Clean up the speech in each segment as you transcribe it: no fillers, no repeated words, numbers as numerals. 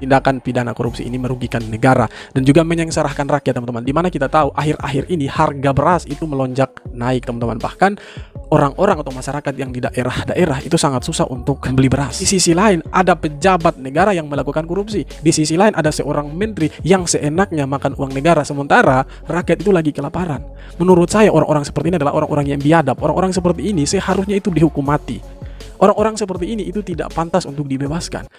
tindakan pidana korupsi ini merugikan negara dan juga menyengsarakan rakyat, teman-teman. Dimana kita tahu akhir-akhir ini harga beras itu melonjak naik, teman-teman. Bahkan orang-orang atau masyarakat yang di daerah-daerah itu sangat susah untuk membeli beras. Di sisi lain ada pejabat negara yang melakukan korupsi. Di sisi lain ada seorang menteri yang seenaknya makan uang negara, sementara rakyat itu lagi kelaparan. Menurut saya orang-orang seperti ini adalah orang-orang yang biadab. Orang-orang seperti ini seharusnya itu dihukum mati. Orang-orang seperti ini itu tidak pantas untuk dibebaskan.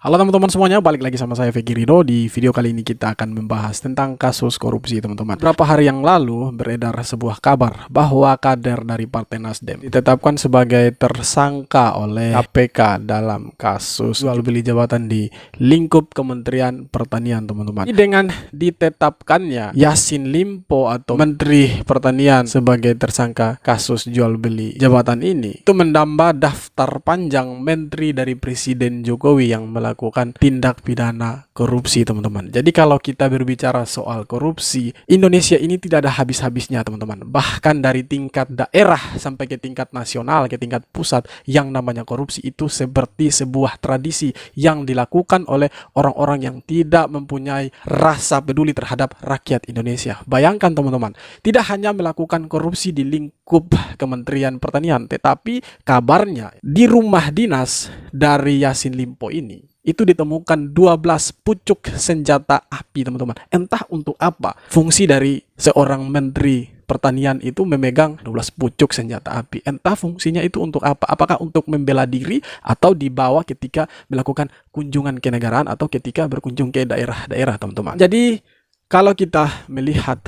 Halo teman-teman semuanya, balik lagi sama saya Vegi Rido. Di video kali ini kita akan membahas tentang kasus korupsi, teman-teman. Beberapa hari yang lalu beredar sebuah kabar bahwa kader dari Partai Nasdem ditetapkan sebagai tersangka oleh KPK dalam kasus jual beli jabatan di lingkup Kementerian Pertanian, teman-teman. Dengan ditetapkannya Yassin Limpo atau Menteri Pertanian sebagai tersangka kasus jual beli jabatan ini, itu menambah daftar panjang menteri dari Presiden Jokowi yang melakukan tindak pidana korupsi, teman-teman. Jadi kalau kita berbicara soal korupsi, Indonesia ini tidak ada habis-habisnya, teman-teman. Bahkan dari tingkat daerah sampai ke tingkat nasional, ke tingkat pusat, yang namanya korupsi itu seperti sebuah tradisi yang dilakukan oleh orang-orang yang tidak mempunyai rasa peduli terhadap rakyat Indonesia. Bayangkan, teman-teman, tidak hanya melakukan korupsi di lingkup Kementerian Pertanian, tetapi kabarnya di rumah dinas dari Yassin Limpo ini itu ditemukan 12 pucuk senjata api, teman-teman. Entah untuk apa fungsi dari seorang menteri pertanian itu memegang 12 pucuk senjata api. Entah fungsinya itu untuk apa. Apakah untuk membela diri atau dibawa ketika melakukan kunjungan kenegaraan atau ketika berkunjung ke daerah-daerah, teman-teman. Jadi kalau kita melihat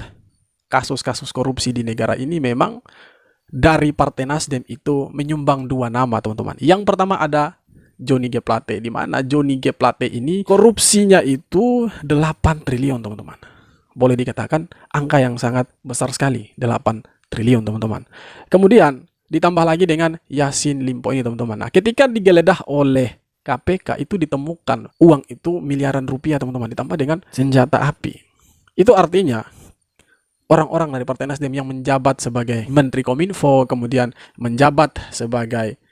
kasus-kasus korupsi di negara ini, memang dari Partai Nasdem itu menyumbang dua nama, teman-teman. Yang pertama ada Johnny G. Plate, di mana Johnny G. Plate ini korupsinya itu 8 triliun, teman-teman. Boleh dikatakan angka yang sangat besar sekali, 8 triliun, teman-teman. Kemudian ditambah lagi dengan Yassin Limpo ini, teman-teman. Nah, ketika digeledah oleh KPK itu ditemukan uang itu miliaran rupiah, teman-teman, ditambah dengan senjata api. Itu artinya orang-orang dari Partai Nasdem yang menjabat sebagai Menteri Kominfo, kemudian menjabat sebagai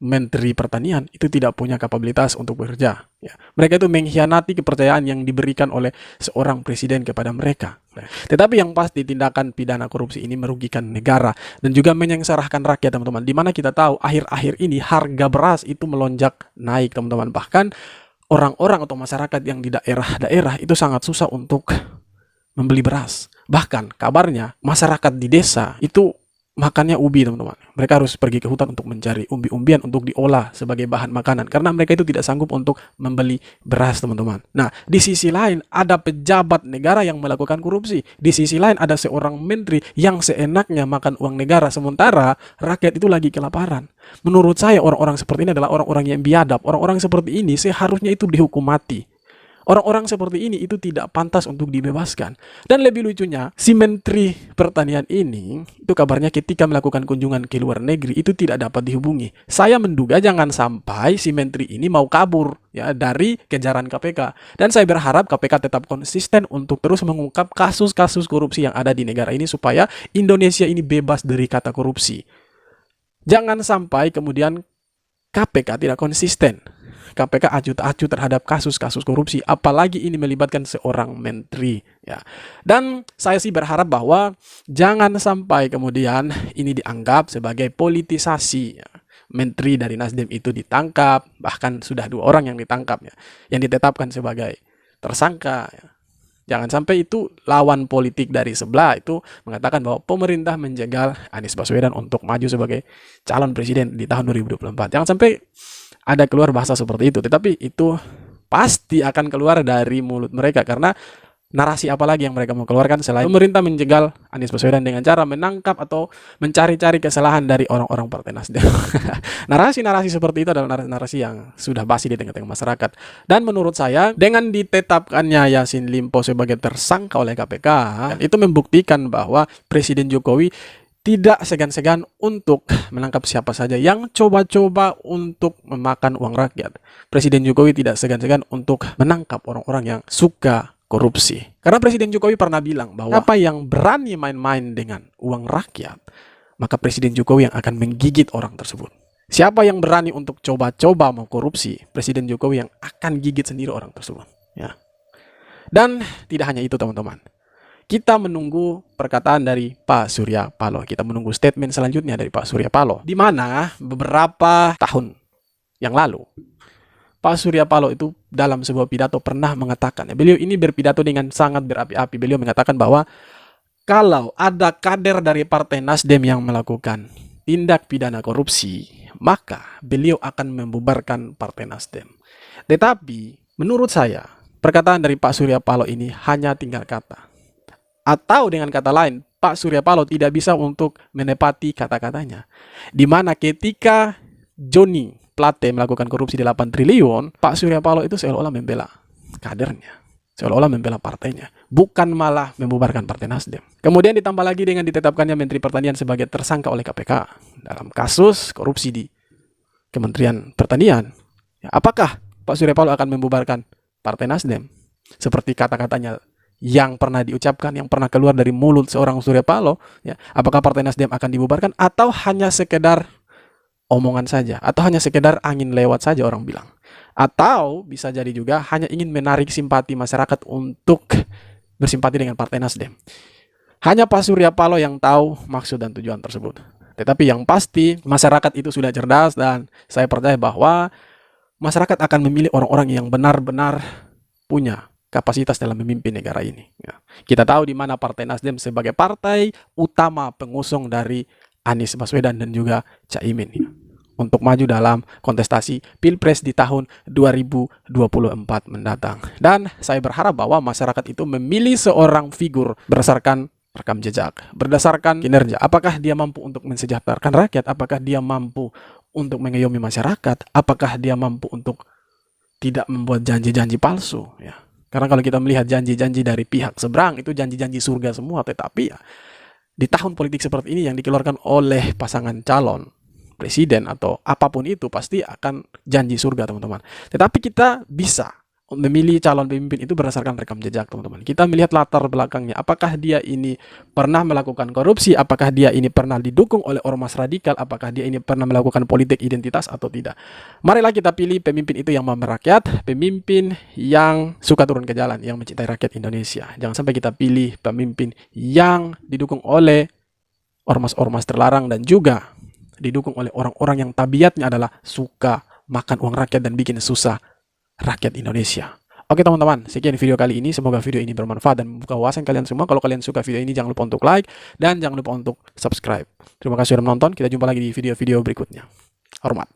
Menteri Pertanian, itu tidak punya kapabilitas untuk bekerja. Ya. Mereka itu mengkhianati kepercayaan yang diberikan oleh seorang presiden kepada mereka. Tetapi yang pasti tindakan pidana korupsi ini merugikan negara dan juga menyengsarakan rakyat, teman-teman. Dimana kita tahu akhir-akhir ini harga beras itu melonjak naik, teman-teman. Bahkan orang-orang atau masyarakat yang di daerah-daerah itu sangat susah untuk membeli beras. Bahkan kabarnya masyarakat di desa itu makannya ubi, teman-teman. Mereka harus pergi ke hutan untuk mencari umbi-umbian untuk diolah sebagai bahan makanan karena mereka itu tidak sanggup untuk membeli beras, teman-teman. Nah, di sisi lain ada pejabat negara yang melakukan korupsi. Di sisi lain ada seorang menteri yang seenaknya makan uang negara, sementara rakyat itu lagi kelaparan. Menurut saya orang-orang seperti ini adalah orang-orang yang biadab. Orang-orang seperti ini seharusnya itu dihukum mati. Orang-orang seperti ini itu tidak pantas untuk dibebaskan. Dan lebih lucunya, si Menteri Pertanian ini, itu kabarnya ketika melakukan kunjungan ke luar negeri, itu tidak dapat dihubungi. Saya menduga jangan sampai si Menteri ini mau kabur ya dari kejaran KPK. Dan saya berharap KPK tetap konsisten untuk terus mengungkap kasus-kasus korupsi yang ada di negara ini supaya Indonesia ini bebas dari kata korupsi. Jangan sampai kemudian KPK tidak konsisten. KPK acuh-acuh terhadap kasus-kasus korupsi, apalagi ini melibatkan seorang menteri ya. Dan saya sih berharap bahwa jangan sampai kemudian ini dianggap sebagai politisasi ya. Menteri dari Nasdem itu ditangkap, bahkan sudah 2 orang yang ditangkap ya, yang ditetapkan sebagai tersangka ya. Jangan sampai itu lawan politik dari sebelah itu mengatakan bahwa pemerintah menjegal Anies Baswedan untuk maju sebagai calon presiden di tahun 2024. Jangan sampai ada keluar bahasa seperti itu, tetapi itu pasti akan keluar dari mulut mereka karena narasi apa lagi yang mereka mau keluarkan selain pemerintah menjegal Anies Baswedan dengan cara menangkap atau mencari-cari kesalahan dari orang-orang Partai Nasdem. Narasi-narasi seperti itu adalah narasi yang sudah basi di tengah-tengah masyarakat. Dan menurut saya dengan ditetapkannya Yassin Limpo sebagai tersangka oleh KPK, itu membuktikan bahwa Presiden Jokowi tidak segan-segan untuk menangkap siapa saja yang coba-coba untuk memakan uang rakyat. Presiden Jokowi tidak segan-segan untuk menangkap orang-orang yang suka korupsi. Karena Presiden Jokowi pernah bilang bahwa siapa yang berani main-main dengan uang rakyat, maka Presiden Jokowi yang akan menggigit orang tersebut. Siapa yang berani untuk coba-coba mau korupsi, Presiden Jokowi yang akan gigit sendiri orang tersebut. Ya. Dan tidak hanya itu teman-teman. Kita menunggu perkataan dari Pak Surya Paloh. Kita menunggu statement selanjutnya dari Pak Surya Paloh. Di mana beberapa tahun yang lalu, Pak Surya Paloh itu dalam sebuah pidato pernah mengatakan, beliau ini berpidato dengan sangat berapi-api. Beliau mengatakan bahwa kalau ada kader dari Partai Nasdem yang melakukan tindak pidana korupsi, maka beliau akan membubarkan Partai Nasdem. Tetapi menurut saya, perkataan dari Pak Surya Paloh ini hanya tinggal kata. Atau dengan kata lain, Pak Surya Paloh tidak bisa untuk menepati kata-katanya. Di mana ketika Johnny Plate melakukan korupsi 8 triliun, Pak Surya Paloh itu seolah-olah membela kadernya, seolah-olah membela partainya, bukan malah membubarkan Partai Nasdem. Kemudian ditambah lagi dengan ditetapkannya Menteri Pertanian sebagai tersangka oleh KPK dalam kasus korupsi di Kementerian Pertanian. Ya, apakah Pak Surya Paloh akan membubarkan Partai Nasdem? Seperti kata-katanya yang pernah diucapkan, yang pernah keluar dari mulut seorang Surya Paloh, ya, apakah Partai Nasdem akan dibubarkan atau hanya sekedar omongan saja, atau hanya sekedar angin lewat saja orang bilang, atau bisa jadi juga hanya ingin menarik simpati masyarakat untuk bersimpati dengan Partai Nasdem. Hanya Pak Surya Paloh yang tahu maksud dan tujuan tersebut. Tetapi yang pasti masyarakat itu sudah cerdas dan saya percaya bahwa masyarakat akan memilih orang-orang yang benar-benar punya kapasitas dalam memimpin negara ini. Ya. Kita tahu di mana Partai Nasdem sebagai partai utama pengusung dari Anies Baswedan dan juga Caimin ya, untuk maju dalam kontestasi Pilpres di tahun 2024 mendatang. Dan saya berharap bahwa masyarakat itu memilih seorang figur berdasarkan rekam jejak, berdasarkan kinerja. Apakah dia mampu untuk mensejahterakan rakyat? Apakah dia mampu untuk mengayomi masyarakat? Apakah dia mampu untuk tidak membuat janji-janji palsu? Ya. Karena kalau kita melihat janji-janji dari pihak seberang itu janji-janji surga semua, tetapi ya di tahun politik seperti ini yang dikeluarkan oleh pasangan calon presiden atau apapun itu pasti akan janji surga teman-teman. Tetapi kita bisa memilih calon pemimpin itu berdasarkan rekam jejak teman-teman. Kita melihat latar belakangnya. Apakah dia ini pernah melakukan korupsi? Apakah dia ini pernah didukung oleh ormas radikal? Apakah dia ini pernah melakukan politik identitas atau tidak? Marilah kita pilih pemimpin itu yang mau merakyat, pemimpin yang suka turun ke jalan, yang mencintai rakyat Indonesia. Jangan sampai kita pilih pemimpin yang didukung oleh ormas-ormas terlarang dan juga didukung oleh orang-orang yang tabiatnya adalah suka makan uang rakyat dan bikin susah rakyat Indonesia. Oke teman-teman, sekian video kali ini. Semoga video ini bermanfaat dan membuka wawasan kalian semua. Kalau kalian suka video ini, jangan lupa untuk like dan jangan lupa untuk subscribe. Terima kasih sudah menonton. Kita jumpa lagi di video-video berikutnya. Hormat.